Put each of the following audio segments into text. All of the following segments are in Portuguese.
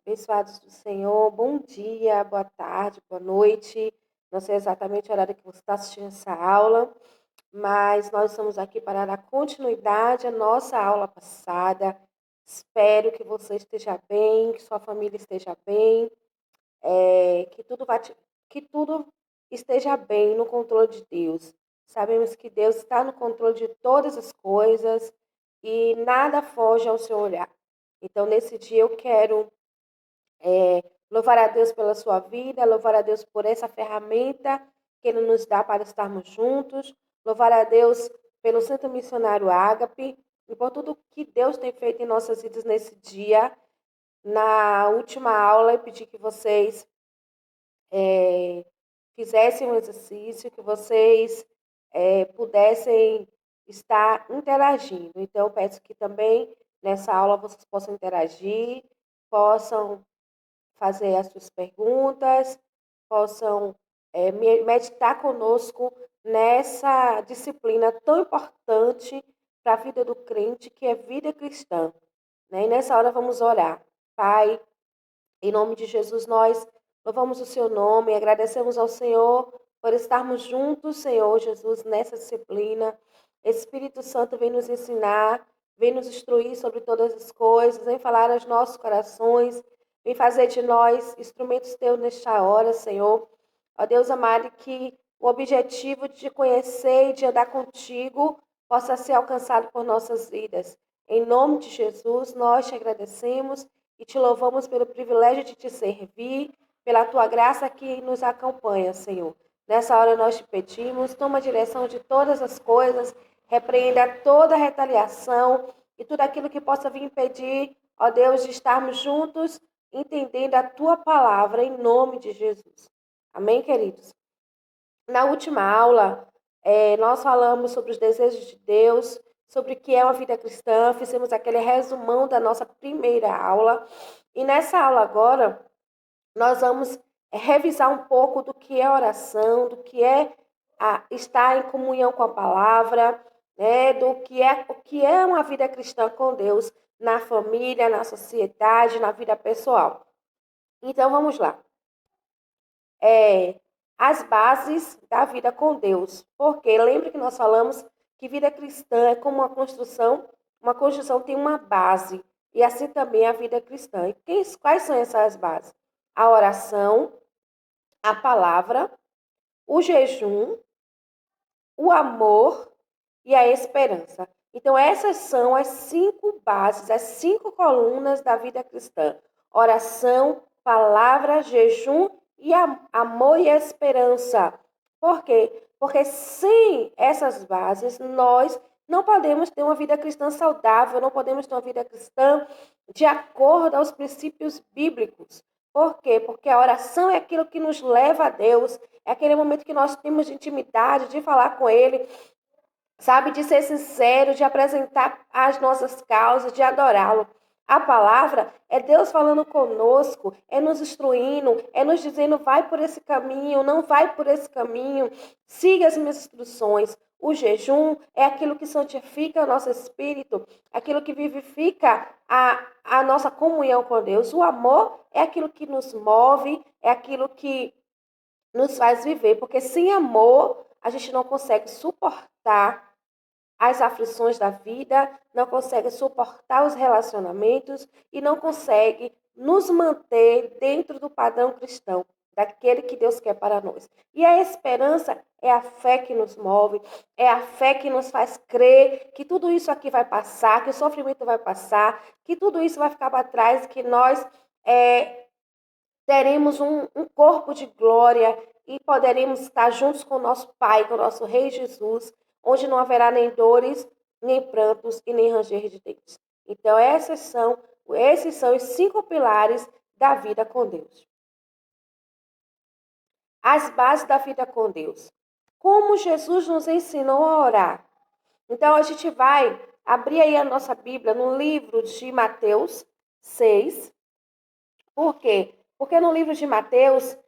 Abençoados do Senhor, bom dia, boa tarde, boa noite. Não sei exatamente o horário que você está assistindo essa aula, mas nós estamos aqui para dar continuidade à nossa aula passada. Espero que você esteja bem, que sua família esteja bem, que tudo esteja bem no controle de Deus. Sabemos que Deus está no controle de todas as coisas e nada foge ao seu olhar. Então, nesse dia, eu quero louvar a Deus pela sua vida, louvar a Deus por essa ferramenta que Ele nos dá para estarmos juntos, louvar a Deus pelo Centro Missionário Ágape e por tudo que Deus tem feito em nossas vidas nesse dia. Na última aula, eu pedi que vocês fizessem um exercício, que vocês pudessem estar interagindo. Então, eu peço que também nessa aula vocês possam interagir, possam fazer as suas perguntas, possam meditar conosco nessa disciplina tão importante para a vida do crente, que é vida cristã. Né? E nessa hora vamos orar. Pai, em nome de Jesus, nós louvamos o seu nome, agradecemos ao Senhor por estarmos juntos, Senhor Jesus, nessa disciplina. Espírito Santo vem nos ensinar, vem nos instruir sobre todas as coisas, vem falar aos nossos corações, vem fazer de nós instrumentos teus nesta hora, Senhor. Ó Deus amado, que o objetivo de te conhecer e de andar contigo possa ser alcançado por nossas vidas. Em nome de Jesus, nós te agradecemos e te louvamos pelo privilégio de te servir, pela tua graça que nos acompanha, Senhor. Nessa hora nós te pedimos, toma a direção de todas as coisas, repreenda toda retaliação e tudo aquilo que possa vir impedir, ó Deus, de estarmos juntos, entendendo a tua palavra, em nome de Jesus. Amém, queridos? Na última aula, nós falamos sobre os desejos de Deus, sobre o que é uma vida cristã, fizemos aquele resumão da nossa primeira aula. E nessa aula agora, nós vamos revisar um pouco do que é oração, do que é estar em comunhão com a palavra, né, o que é uma vida cristã com Deus na família, na sociedade, na vida pessoal. Então, vamos lá. As bases da vida com Deus. Porque lembre que nós falamos que vida cristã é como uma construção tem uma base, e assim também a vida cristã. E quais são essas bases? A oração, a palavra, o jejum, o amor e a esperança. Então, essas são as 5 bases, as 5 colunas da vida cristã. Oração, palavra, jejum e amor e esperança. Por quê? Porque sem essas bases, nós não podemos ter uma vida cristã saudável, não podemos ter uma vida cristã de acordo aos princípios bíblicos. Por quê? Porque a oração é aquilo que nos leva a Deus, é aquele momento que nós temos de intimidade, de falar com Ele, sabe, de ser sincero, de apresentar as nossas causas, de adorá-lo. A palavra é Deus falando conosco, é nos instruindo, é nos dizendo, vai por esse caminho, não vai por esse caminho, siga as minhas instruções. O jejum é aquilo que santifica o nosso espírito, aquilo que vivifica a nossa comunhão com Deus. O amor é aquilo que nos move, é aquilo que nos faz viver, porque sem amor a gente não consegue suportar as aflições da vida, não consegue suportar os relacionamentos e não consegue nos manter dentro do padrão cristão, daquele que Deus quer para nós. E a esperança é a fé que nos move, é a fé que nos faz crer que tudo isso aqui vai passar, que o sofrimento vai passar, que tudo isso vai ficar para trás, que nós teremos um corpo de glória e poderemos estar juntos com o nosso Pai, com o nosso Rei Jesus, onde não haverá nem dores, nem prantos e nem ranger de dentes. Então, esses são os 5 pilares da vida com Deus. As bases da vida com Deus. Como Jesus nos ensinou a orar. Então, a gente vai abrir aí a nossa Bíblia no livro de Mateus 6. Por quê? Porque no livro de Mateus,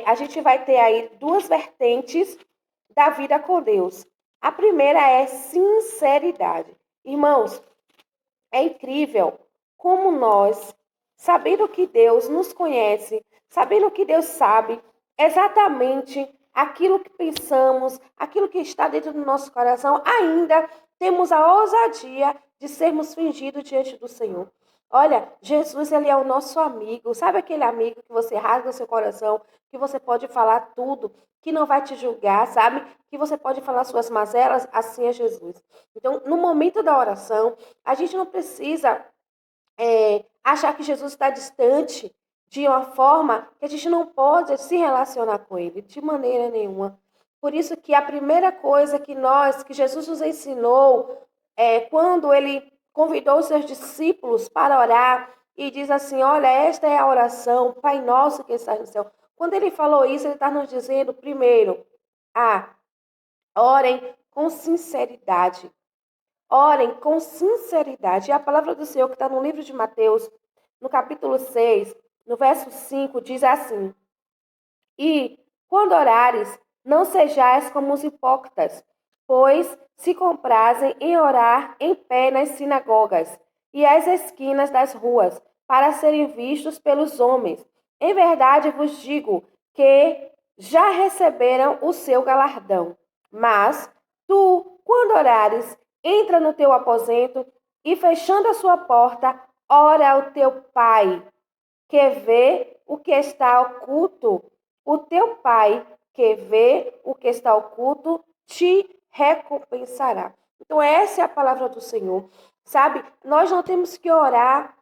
a gente vai ter aí 2 vertentes da vida com Deus. A primeira é sinceridade. Irmãos, é incrível como nós sabendo que Deus nos conhece, sabendo que Deus sabe exatamente aquilo que pensamos, aquilo que está dentro do nosso coração, ainda temos a ousadia de sermos fingidos diante do Senhor. Olha, Jesus, ele é o nosso amigo. Sabe aquele amigo que você rasga o seu coração, que você pode falar tudo, que não vai te julgar, sabe? Que você pode falar suas mazelas, assim é Jesus. Então, no momento da oração, a gente não precisa achar que Jesus está distante de uma forma que a gente não pode se relacionar com ele de maneira nenhuma. Por isso que a primeira coisa que Jesus nos ensinou quando ele convidou os seus discípulos para orar e diz assim, olha, esta é a oração, Pai nosso que estás no céu. Quando ele falou isso, ele está nos dizendo, primeiro, orem com sinceridade. Orem com sinceridade. E a palavra do Senhor que está no livro de Mateus, no capítulo 6, no verso 5, diz assim: E quando orares, não sejais como os hipócritas, pois se comprazem em orar em pé nas sinagogas e às esquinas das ruas, para serem vistos pelos homens. Em verdade vos digo que já receberam o seu galardão. Mas tu, quando orares, entra no teu aposento e, fechando a sua porta, ora ao teu Pai, que vê o que está oculto. O teu Pai, que vê o que está oculto, te recompensará. Então, essa é a palavra do Senhor. Sabe, nós não temos que orar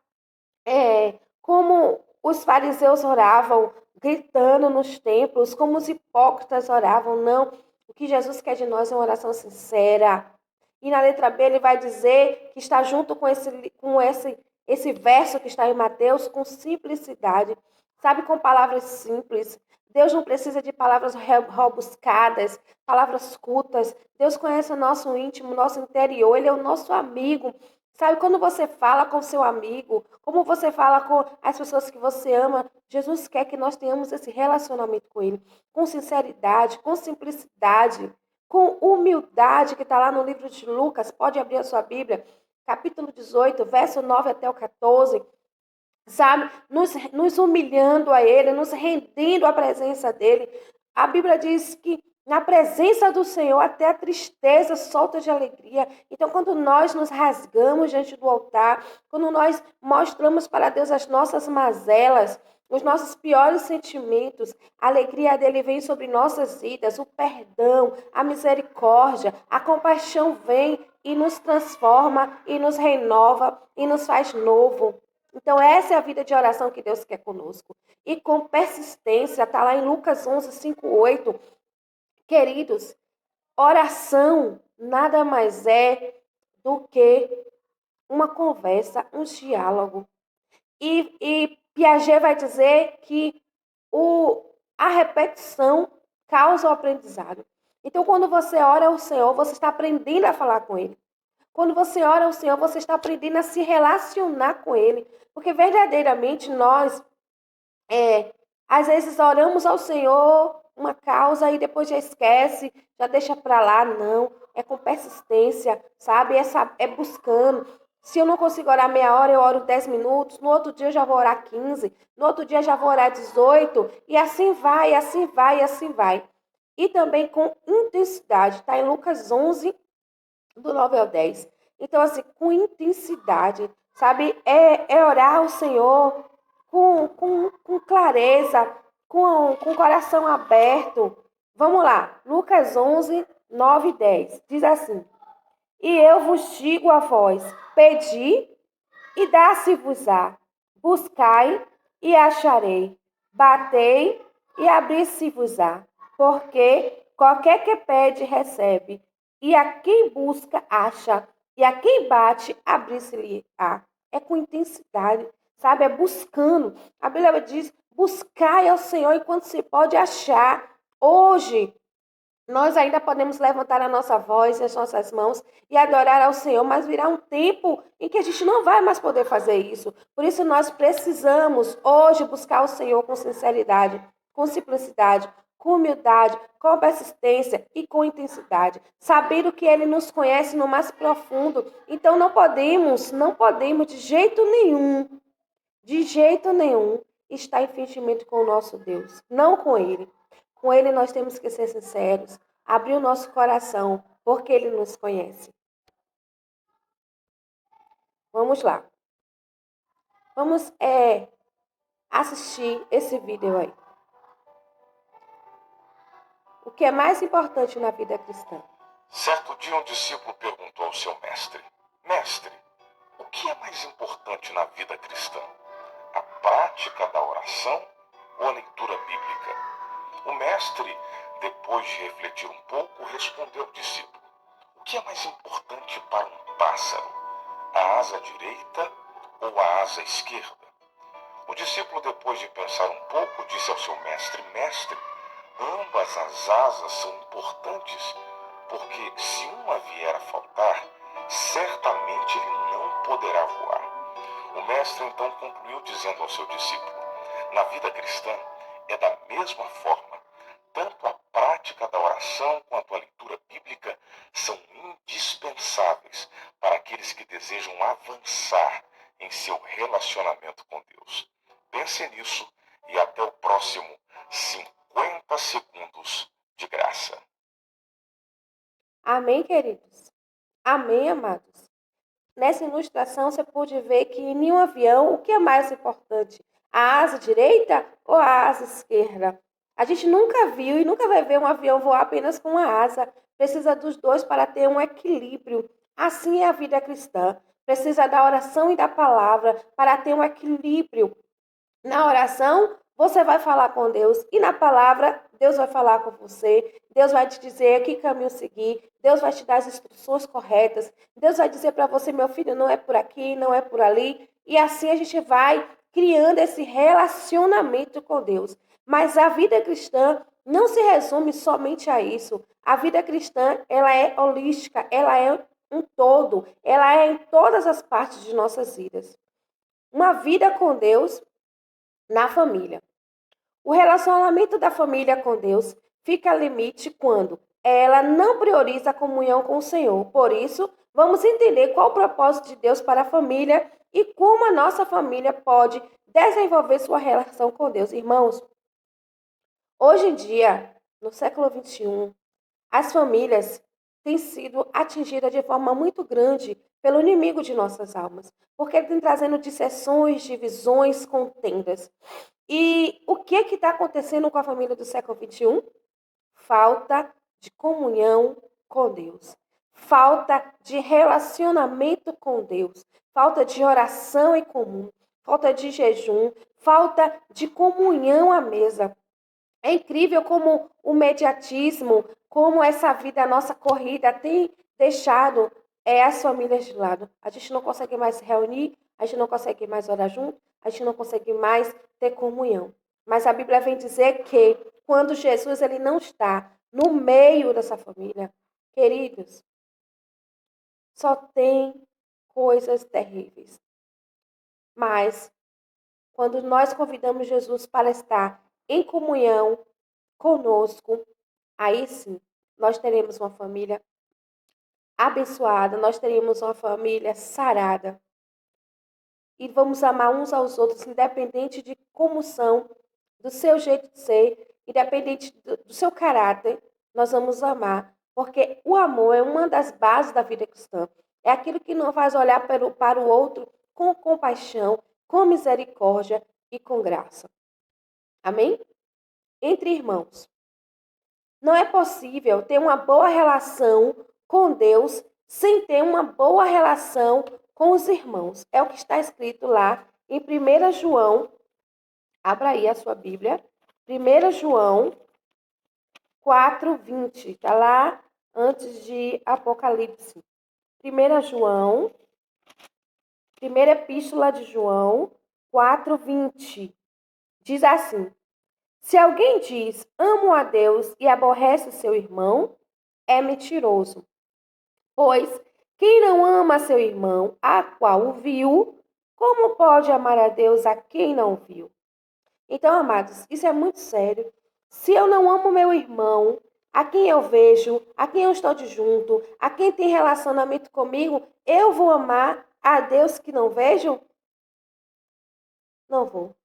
como os fariseus oravam, gritando nos templos, como os hipócritas oravam. Não. O que Jesus quer de nós é uma oração sincera. E na letra B ele vai dizer que está junto com esse verso que está em Mateus, com simplicidade. Sabe, com palavras simples. Deus não precisa de palavras rebuscadas, palavras cultas. Deus conhece o nosso íntimo, o nosso interior. Ele é o nosso amigo. Sabe, quando você fala com seu amigo, como você fala com as pessoas que você ama, Jesus quer que nós tenhamos esse relacionamento com Ele, com sinceridade, com simplicidade, com humildade, que está lá no livro de Lucas. Pode abrir a sua Bíblia, capítulo 18, verso 9 até o 14. Sabe, nos humilhando a Ele, nos rendendo à presença dEle. A Bíblia diz que na presença do Senhor, até a tristeza solta de alegria. Então, quando nós nos rasgamos diante do altar, quando nós mostramos para Deus as nossas mazelas, os nossos piores sentimentos, a alegria dele vem sobre nossas vidas, o perdão, a misericórdia, a compaixão vem e nos transforma, e nos renova, e nos faz novo. Então, essa é a vida de oração que Deus quer conosco. E com persistência, está lá em Lucas 11, 5, 8. Queridos, oração nada mais é do que uma conversa, um diálogo. E Piaget vai dizer que a repetição causa o aprendizado. Então, quando você ora ao Senhor, você está aprendendo a falar com Ele. Quando você ora ao Senhor, você está aprendendo a se relacionar com Ele. Porque verdadeiramente nós, às vezes, oramos ao Senhor uma causa e depois já esquece, já deixa para lá. Não, é com persistência, sabe? É buscando. Se eu não consigo orar meia hora, eu oro 10 minutos. No outro dia eu já vou orar 15. No outro dia eu já vou orar 18. E assim vai, assim vai, assim vai. E também com intensidade. Está em Lucas 11, do 9 ao 10. Então, assim, com intensidade, sabe? É orar ao Senhor com clareza, com o coração aberto. Vamos lá, Lucas 11, 9 e 10. Diz assim: E eu vos digo a vós, pedi e dá-se-vos-á. Buscai e acharei. Batei e abri-se-vos-á. Porque qualquer que pede, recebe. E a quem busca, acha. E a quem bate, abrir-se-lhe-á. É com intensidade, sabe? É buscando. A Bíblia diz, buscai ao Senhor enquanto se pode achar. Hoje, nós ainda podemos levantar a nossa voz e as nossas mãos e adorar ao Senhor, mas virá um tempo em que a gente não vai mais poder fazer isso. Por isso nós precisamos hoje buscar o Senhor com sinceridade, com simplicidade, com humildade, com persistência e com intensidade, sabendo que Ele nos conhece no mais profundo. Então não podemos de de jeito nenhum estar em fingimento com o nosso Deus, não com Ele. Com Ele nós temos que ser sinceros, abrir o nosso coração, porque Ele nos conhece. Vamos lá. Vamos assistir esse vídeo aí. O que é mais importante na vida cristã? Certo dia um discípulo perguntou ao seu mestre: Mestre, o que é mais importante na vida cristã? A prática da oração ou a leitura bíblica? O mestre, depois de refletir um pouco, respondeu ao discípulo: O que é mais importante para um pássaro? A asa direita ou a asa esquerda? O discípulo, depois de pensar um pouco, disse ao seu mestre: Mestre, ambas as asas são importantes, porque se uma vier a faltar, certamente ele não poderá voar. O mestre então concluiu dizendo ao seu discípulo: Na vida cristã é da mesma forma. Tanto a prática da oração quanto a leitura bíblica são indispensáveis para aqueles que desejam avançar em seu relacionamento com Deus. Pense nisso e até o próximo 50 segundos de graça. Amém, queridos? Amém, amados? Nessa ilustração você pode ver que em um avião, o que é mais importante? A asa direita ou a asa esquerda? A gente nunca viu e nunca vai ver um avião voar apenas com uma asa. Precisa dos dois para ter um equilíbrio. Assim é a vida cristã. Precisa da oração e da palavra para ter um equilíbrio. Na oração, você vai falar com Deus e na palavra, Deus vai falar com você. Deus vai te dizer que caminho seguir. Deus vai te dar as instruções corretas. Deus vai dizer para você, meu filho, não é por aqui, não é por ali. E assim a gente vai criando esse relacionamento com Deus. Mas a vida cristã não se resume somente a isso. A vida cristã, ela é holística, ela é um todo. Ela é em todas as partes de nossas vidas. Uma vida com Deus na família. O relacionamento da família com Deus fica ao limite quando ela não prioriza a comunhão com o Senhor. Por isso, vamos entender qual o propósito de Deus para a família e como a nossa família pode desenvolver sua relação com Deus. Irmãos, hoje em dia, no século XXI, as famílias têm sido atingidas de forma muito grande pelo inimigo de nossas almas, porque ele tem trazendo dissensões, divisões, contendas. E o que está acontecendo com a família do século XXI? Falta de comunhão com Deus. Falta de relacionamento com Deus. Falta de oração em comum. Falta de jejum. Falta de comunhão à mesa. É incrível como o mediatismo, como essa vida, a nossa corrida, tem deixado as famílias de lado. A gente não consegue mais se reunir, a gente não consegue mais orar junto, a gente não consegue mais ter comunhão. Mas a Bíblia vem dizer que quando Jesus ele não está no meio dessa família, queridos, só tem coisas terríveis. Mas quando nós convidamos Jesus para estar em comunhão conosco, aí sim, nós teremos uma família abençoada, nós teremos uma família sarada. E vamos amar uns aos outros, independente de como são, do seu jeito de ser, independente do seu caráter, nós vamos amar. Porque o amor é uma das bases da vida cristã. É aquilo que nos faz olhar para o outro com compaixão, com misericórdia e com graça. Amém? Entre irmãos. Não é possível ter uma boa relação com Deus sem ter uma boa relação com os irmãos. É o que está escrito lá em 1 João. Abra aí a sua Bíblia. 1 João 4:20. Está lá antes de Apocalipse. 1 João, primeira epístola de João 4:20. Diz assim: Se alguém diz, amo a Deus e aborrece o seu irmão, é mentiroso. Pois quem não ama seu irmão, a qual o viu, como pode amar a Deus a quem não viu? Então, amados, isso é muito sério. Se eu não amo meu irmão, a quem eu vejo, a quem eu estou de junto, a quem tem relacionamento comigo, eu vou amar a Deus que não vejo? Não vou.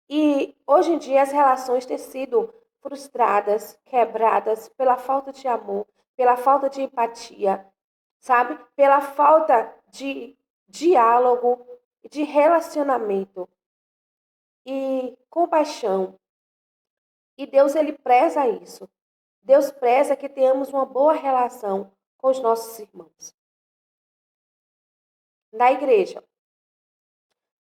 E hoje em dia as relações têm sido frustradas, quebradas pela falta de amor, pela falta de empatia, sabe? Pela falta de diálogo, de relacionamento e compaixão. E Deus, ele preza isso. Deus preza que tenhamos uma boa relação com os nossos irmãos. Na igreja,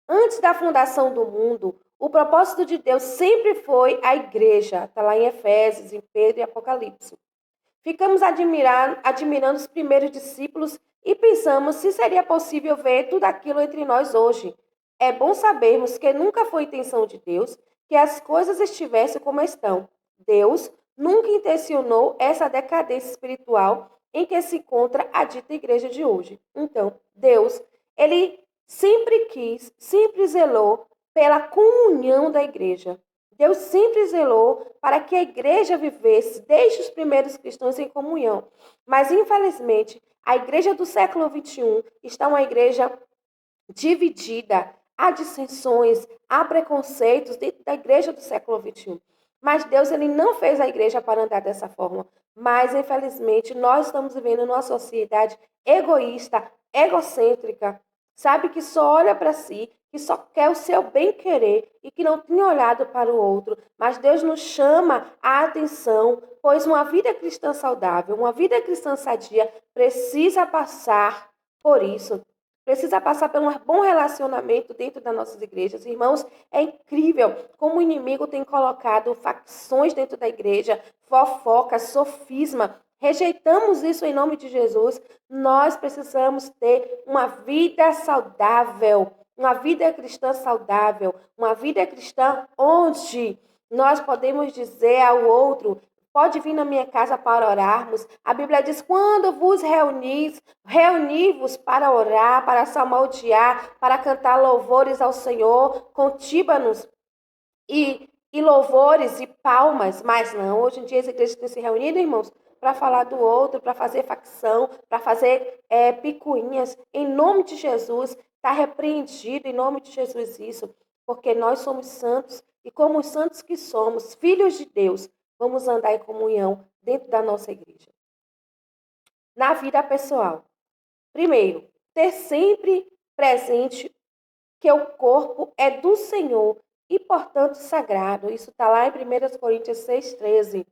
antes da fundação do mundo, o propósito de Deus sempre foi a igreja. Está lá em Efésios, em Pedro e Apocalipse. Ficamos admirando os primeiros discípulos e pensamos se seria possível ver tudo aquilo entre nós hoje. É bom sabermos que nunca foi intenção de Deus que as coisas estivessem como estão. Deus nunca intencionou essa decadência espiritual em que se encontra a dita igreja de hoje. Então, Deus, ele sempre quis, sempre zelou pela comunhão da igreja. Deus sempre zelou para que a igreja vivesse, desde os primeiros cristãos, em comunhão. Mas, infelizmente, a igreja do século XXI está uma igreja dividida. Há dissensões, há preconceitos dentro da igreja do século XXI. Mas Deus, ele não fez a igreja para andar dessa forma. Mas, infelizmente, nós estamos vivendo numa sociedade egoísta, egocêntrica, sabe, que só olha para si, que só quer o seu bem-querer e que não tem olhado para o outro. Mas Deus nos chama a atenção, pois uma vida cristã saudável, uma vida cristã sadia, precisa passar por isso. Precisa passar por um bom relacionamento dentro das nossas igrejas. Irmãos, é incrível como o inimigo tem colocado facções dentro da igreja, fofoca, sofisma. Rejeitamos isso em nome de Jesus. Nós precisamos ter uma vida saudável, uma vida cristã saudável, uma vida cristã onde nós podemos dizer ao outro: pode vir na minha casa para orarmos. A Bíblia diz: quando vos reunis, reuni-vos para orar, para salmodiar, para cantar louvores ao Senhor, com tímpanos e louvores e palmas. Mas não, hoje em dia as igrejas têm se reunido, irmãos, para falar do outro, para fazer facção, para fazer picuinhas. Em nome de Jesus, está repreendido em nome de Jesus isso, porque nós somos santos e como os santos que somos, filhos de Deus, vamos andar em comunhão dentro da nossa igreja. Na vida pessoal. Primeiro, ter sempre presente que o corpo é do Senhor e, portanto, sagrado. Isso está lá em 1 Coríntios 6,13.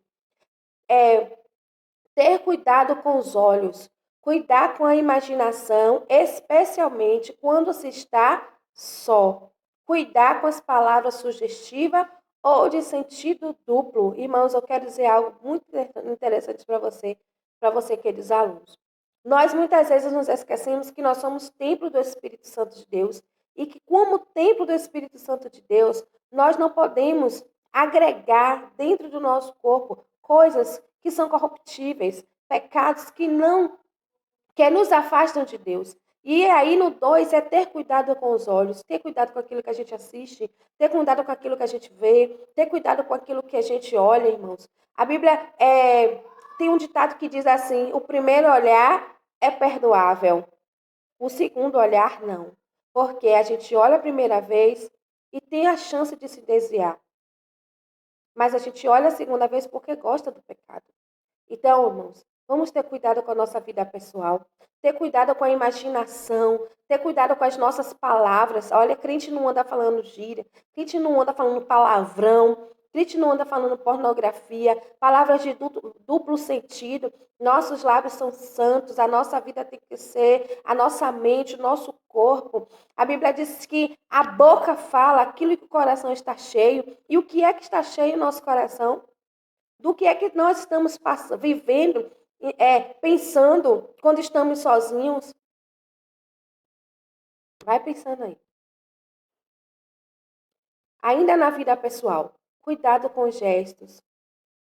Ter cuidado com os olhos, cuidar com a imaginação, especialmente quando se está só. Cuidar com as palavras sugestivas ou de sentido duplo. Irmãos, eu quero dizer algo muito interessante para você, queridos alunos. Nós muitas vezes nos esquecemos que nós somos templo do Espírito Santo de Deus e que, como templo do Espírito Santo de Deus, nós não podemos agregar dentro do nosso corpo coisas que são corruptíveis, pecados que nos afastam de Deus. E aí no 2 é ter cuidado com os olhos, ter cuidado com aquilo que a gente assiste, ter cuidado com aquilo que a gente vê, ter cuidado com aquilo que a gente olha, irmãos. A Bíblia tem um ditado que diz assim: o primeiro olhar é perdoável, o segundo olhar não. Porque a gente olha a primeira vez e tem a chance de se desviar. Mas a gente olha a segunda vez porque gosta do pecado. Então, irmãos, vamos ter cuidado com a nossa vida pessoal, ter cuidado com a imaginação, ter cuidado com as nossas palavras. Olha, crente não anda falando gíria, crente não anda falando palavrão, crente não anda falando pornografia, palavras de duplo sentido. Nossos lábios são santos, a nossa vida tem que ser, a nossa mente, o nosso corpo. A Bíblia diz que a boca fala aquilo que o coração está cheio. E o que é que está cheio no nosso coração? Do que é que nós estamos vivendo, pensando quando estamos sozinhos? Vai pensando aí. Ainda na vida pessoal, cuidado com os gestos.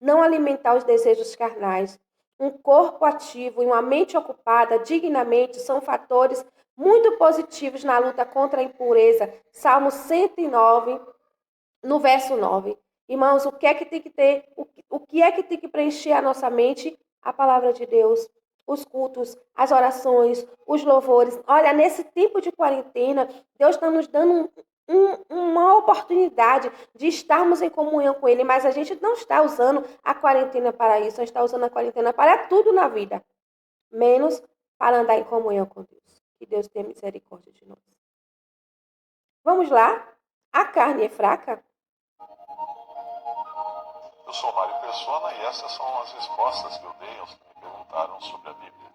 Não alimentar os desejos carnais. Um corpo ativo e uma mente ocupada dignamente são fatores muito positivos na luta contra a impureza. Salmo 109, no verso 9. Irmãos, o que é que tem que ter? O que é que tem que preencher a nossa mente? A palavra de Deus, os cultos, as orações, os louvores. Olha, nesse tempo de quarentena, Deus está nos dando uma oportunidade de estarmos em comunhão com Ele, mas a gente não está usando a quarentena para isso, a gente está usando a quarentena para tudo na vida, menos para andar em comunhão com Deus. Que Deus tenha misericórdia de nós. Vamos lá? A carne é fraca? Eu sou Mário Persona e essas são as respostas que eu dei aos que me perguntaram sobre a Bíblia.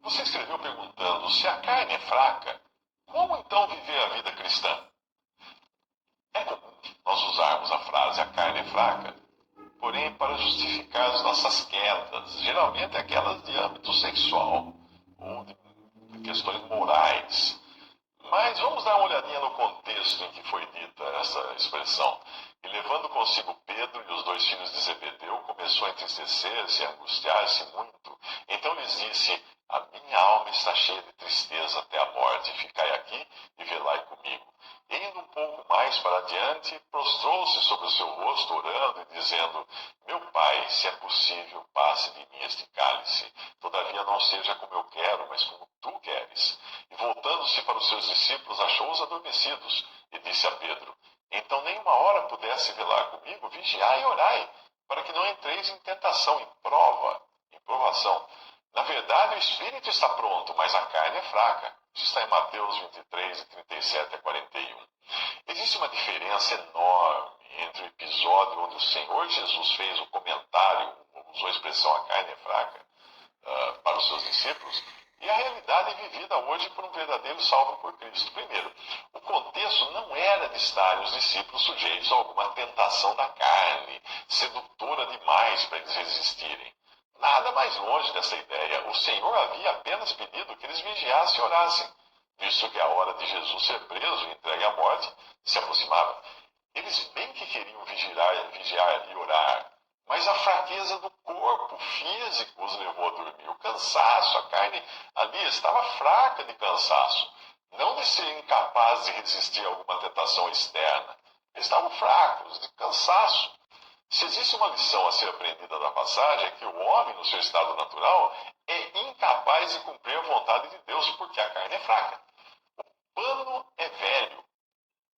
Você escreveu perguntando: se a carne é fraca, como então viver a vida cristã? É comum nós usarmos a frase "a carne é fraca", porém para justificar as nossas quedas, geralmente aquelas de âmbito sexual ou de questões morais. Mas vamos dar uma olhadinha no contexto em que foi dita essa expressão. E levando consigo Pedro e os 2 filhos de Zebedeu, começou a entristecer-se e a angustiar-se muito. Então lhes disse: a minha alma está cheia de tristeza até a morte. Ficai aqui e velai comigo. E indo um pouco mais para adiante, prostrou-se sobre o seu rosto, orando e dizendo: meu Pai, se é possível, passe de mim este cálice. Todavia não seja como eu quero, mas como tu queres. E voltando-se para os seus discípulos, achou-os adormecidos, e disse a Pedro: então nem uma hora pudesse velar comigo, vigiai e orai, para que não entreis em tentação, em provação. Na verdade, o espírito está pronto, mas a carne é fraca. Isso está em Mateus 23, 37 a 41. Existe uma diferença enorme entre o episódio onde o Senhor Jesus fez o comentário, usou a expressão "a carne é fraca", para os seus discípulos, e a realidade vivida hoje por um verdadeiro salvo por Cristo. Primeiro, o contexto não era de estarem os discípulos sujeitos a alguma tentação da carne, sedutora demais para eles resistirem. Nada mais longe dessa ideia. O Senhor havia apenas pedido que eles vigiassem e orassem, visto que a hora de Jesus ser preso e entregue à morte se aproximava. Eles bem que queriam vigiar e orar, mas a fraqueza do corpo físico os levou a dormir. O cansaço, a carne ali estava fraca de cansaço, não de ser incapaz de resistir a alguma tentação externa. Eles estavam fracos de cansaço. Se existe uma lição a ser aprendida da passagem, é que o homem, no seu estado natural, é incapaz de cumprir a vontade de Deus, porque a carne é fraca. O pano é velho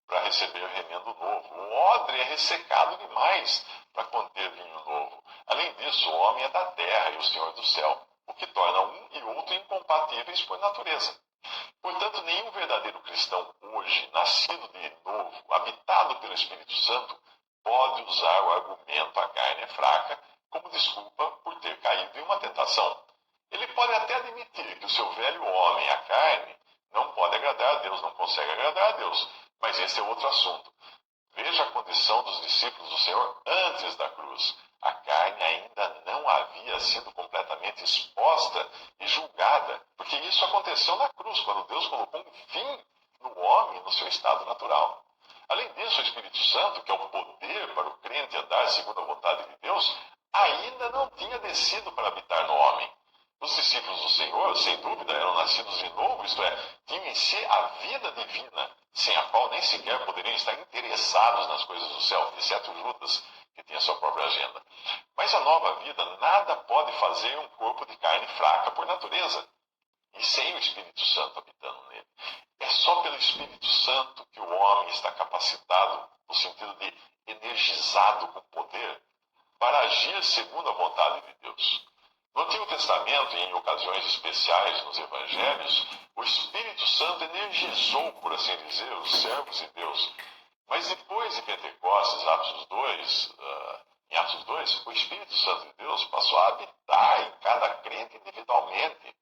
para receber remendo novo. O odre é ressecado demais para conter vinho novo. Além disso, o homem é da terra e o Senhor do céu, o que torna um e outro incompatíveis por natureza. Portanto, nenhum verdadeiro cristão hoje, nascido de novo, habitado pelo Espírito Santo, pode usar o argumento "a carne é fraca" como desculpa por ter caído em uma tentação. Ele pode até admitir que o seu velho homem, a carne, não pode agradar a Deus, não consegue agradar a Deus. Mas esse é outro assunto. Veja a condição dos discípulos do Senhor antes da cruz. A carne ainda não havia sido completamente exposta e julgada, porque isso aconteceu na cruz, quando Deus colocou um fim no homem, no seu estado natural. Além disso, o Espírito Santo, que é o poder para o crente andar segundo a vontade de Deus, ainda não tinha descido para habitar no homem. Os discípulos do Senhor, sem dúvida, eram nascidos de novo, isto é, tinham em si a vida divina, sem a qual nem sequer poderiam estar interessados nas coisas do céu, exceto Judas, que tinha sua própria agenda. Mas a nova vida nada pode fazer em um corpo de carne fraca por natureza, e sem o Espírito Santo habitando nele. É só pelo Espírito Santo que o homem está capacitado, no sentido de energizado com poder, para agir segundo a vontade de Deus. No Antigo Testamento e em ocasiões especiais nos Evangelhos, o Espírito Santo energizou, por assim dizer, os servos de Deus. Mas depois de Pentecostes, em Atos 2, o Espírito Santo de Deus passou a habitar em cada crente individualmente.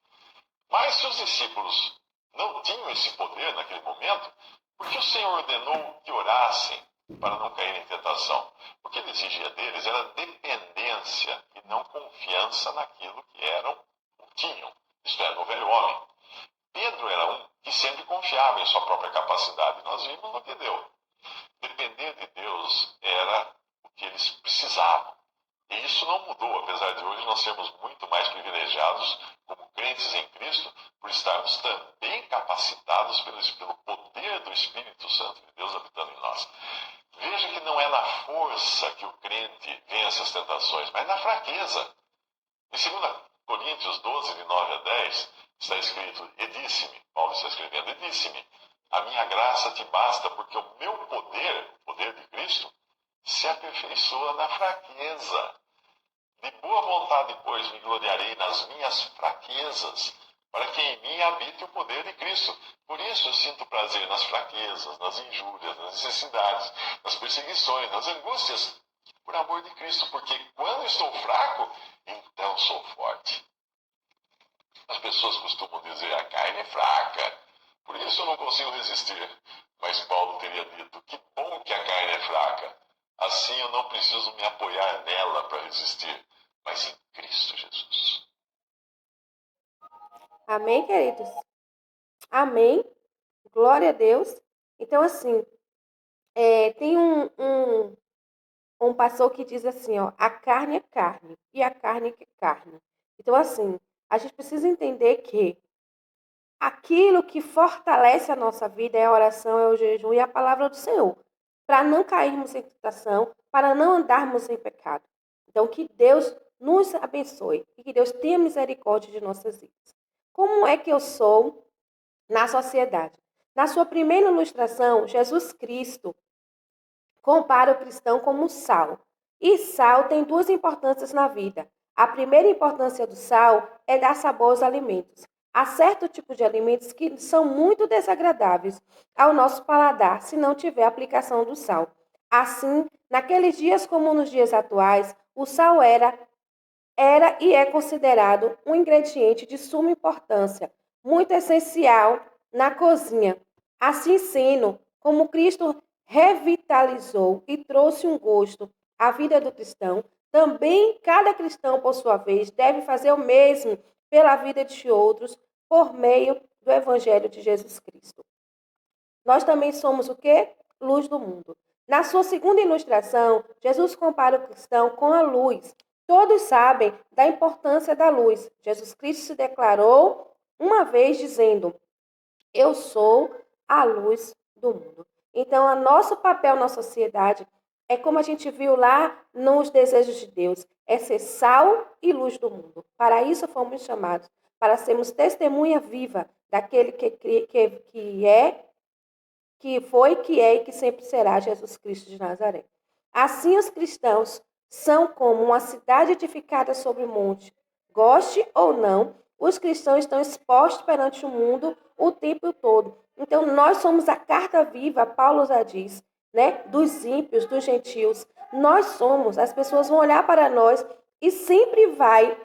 Mas se os discípulos não tinham esse poder naquele momento, por que o Senhor ordenou que orassem para não cair em tentação? O que ele exigia deles era dependência e não confiança naquilo que eram ou tinham, isto é, no velho homem. Pedro era um que sempre confiava em sua própria capacidade. Nós vimos no que deu. Depender de Deus era o que eles precisavam. E isso não mudou, apesar de hoje nós sermos muito mais privilegiados como crentes em Cristo, por estarmos também capacitados pelo poder do Espírito Santo de Deus habitando em nós. Veja que não é na força que o crente vence as tentações, mas na fraqueza. Em 2 Coríntios 12, de 9 a 10, está escrito: e disse-me, Paulo está escrevendo, e disse-me, A minha graça te basta, porque o meu poder, o poder de Cristo, se aperfeiçoa na fraqueza. De boa vontade, pois, me gloriarei nas minhas fraquezas, para que em mim habite o poder de Cristo. Por isso eu sinto prazer nas fraquezas, nas injúrias, nas necessidades, nas perseguições, nas angústias, por amor de Cristo, porque quando estou fraco, então sou forte. As pessoas costumam dizer, a carne é fraca, por isso eu não consigo resistir. Mas Paulo teria dito, que bom que a carne é fraca. Assim eu não preciso me apoiar nela para resistir, mas em Cristo Jesus. Amém, queridos? Amém. Glória a Deus. Então, assim, tem um pastor que diz assim, ó, a carne é carne e a carne é carne. Então, assim, a gente precisa entender que aquilo que fortalece a nossa vida é a oração, é o jejum e a palavra do Senhor, para não cairmos em tentação, para não andarmos em pecado. Então, que Deus nos abençoe e que Deus tenha misericórdia de nossas vidas. Como é que eu sou na sociedade? Na sua primeira ilustração, Jesus Cristo compara o cristão como sal. E sal tem duas importâncias na vida. A primeira importância do sal é dar sabor aos alimentos. Há certo tipo de alimentos que são muito desagradáveis ao nosso paladar se não tiver aplicação do sal. Assim, naqueles dias como nos dias atuais, o sal era e é considerado um ingrediente de suma importância, muito essencial na cozinha. Assim sendo, como Cristo revitalizou e trouxe um gosto à vida do cristão, também cada cristão, por sua vez, deve fazer o mesmo pela vida de outros por meio do Evangelho de Jesus Cristo. Nós também somos o quê? Luz do mundo. Na sua segunda ilustração, Jesus compara o cristão com a luz. Todos sabem da importância da luz. Jesus Cristo se declarou uma vez dizendo: eu sou a luz do mundo. Então, o nosso papel na sociedade é como a gente viu lá nos desejos de Deus, é ser sal e luz do mundo. Para isso fomos chamados, para sermos testemunha viva daquele que foi, que é e que sempre será Jesus Cristo de Nazaré. Assim, os cristãos são como uma cidade edificada sobre o monte. Goste ou não, os cristãos estão expostos perante o mundo o tempo todo. Então, nós somos a carta viva, Paulo já diz, né? Dos ímpios, dos gentios. Nós somos, as pessoas vão olhar para nós e sempre vai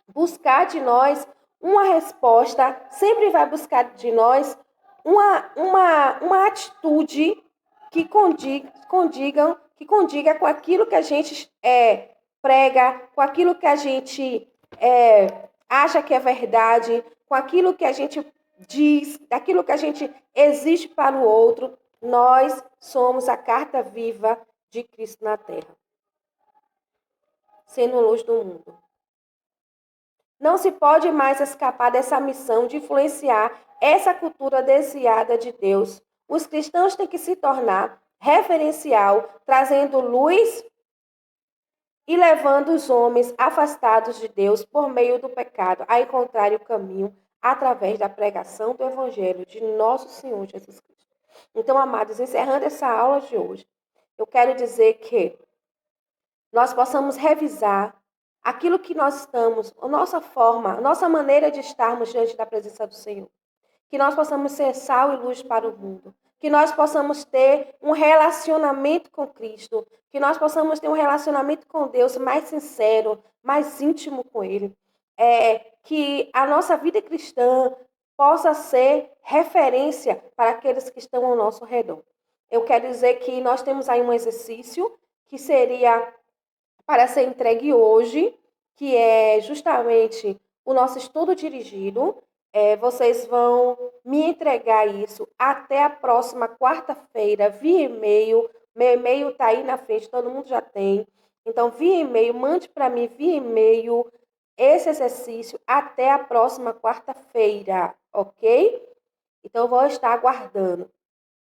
buscar de nós uma resposta, sempre vai buscar de nós uma atitude que condiga com aquilo que a gente prega, com aquilo que a gente acha que é verdade, com aquilo que a gente diz, daquilo que a gente exige para o outro. Nós somos a carta viva de Cristo na terra, sendo luz do mundo. Não se pode mais escapar dessa missão de influenciar essa cultura desviada de Deus. Os cristãos têm que se tornar referencial, trazendo luz e levando os homens afastados de Deus por meio do pecado a encontrar o caminho através da pregação do Evangelho de nosso Senhor Jesus Cristo. Então, amados, encerrando essa aula de hoje, eu quero dizer que nós possamos revisar aquilo que nós estamos, a nossa forma, a nossa maneira de estarmos diante da presença do Senhor. Que nós possamos ser sal e luz para o mundo. Que nós possamos ter um relacionamento com Cristo. Que nós possamos ter um relacionamento com Deus mais sincero, mais íntimo com Ele. Que a nossa vida cristã possa ser referência para aqueles que estão ao nosso redor. Eu quero dizer que nós temos aí um exercício que seria para ser entregue hoje, que é justamente o nosso estudo dirigido. Vocês vão me entregar isso até a próxima quarta-feira via e-mail. Meu e-mail está aí na frente, todo mundo já tem. Então, via e-mail, mande para mim via e-mail esse exercício até a próxima quarta-feira, ok? Então, eu vou estar aguardando.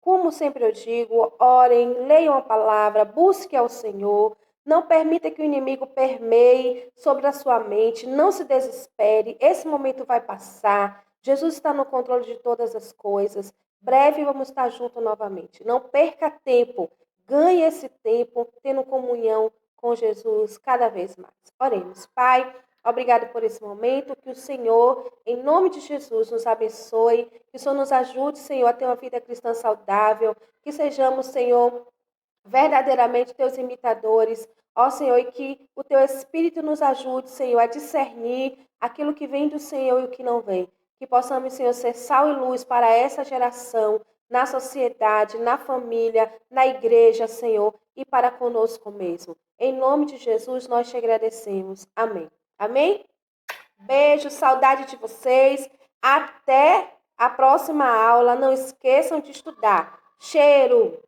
Como sempre eu digo, orem, leiam a palavra, busque ao Senhor. Não permita que o inimigo permeie sobre a sua mente. Não se desespere. Esse momento vai passar. Jesus está no controle de todas as coisas. Breve vamos estar juntos novamente. Não perca tempo. Ganhe esse tempo tendo comunhão com Jesus cada vez mais. Oremos. Pai, obrigado por esse momento. Que o Senhor, em nome de Jesus, nos abençoe. Que o Senhor nos ajude, Senhor, a ter uma vida cristã saudável. Que sejamos, Senhor, verdadeiramente teus imitadores. Ó Senhor, e que o teu Espírito nos ajude, Senhor, a discernir aquilo que vem do Senhor e o que não vem. Que possamos, Senhor, ser sal e luz para essa geração, na sociedade, na família, na igreja, Senhor, e para conosco mesmo. Em nome de Jesus, nós te agradecemos. Amém. Amém? Beijo, saudade de vocês. Até a próxima aula. Não esqueçam de estudar. Cheiro!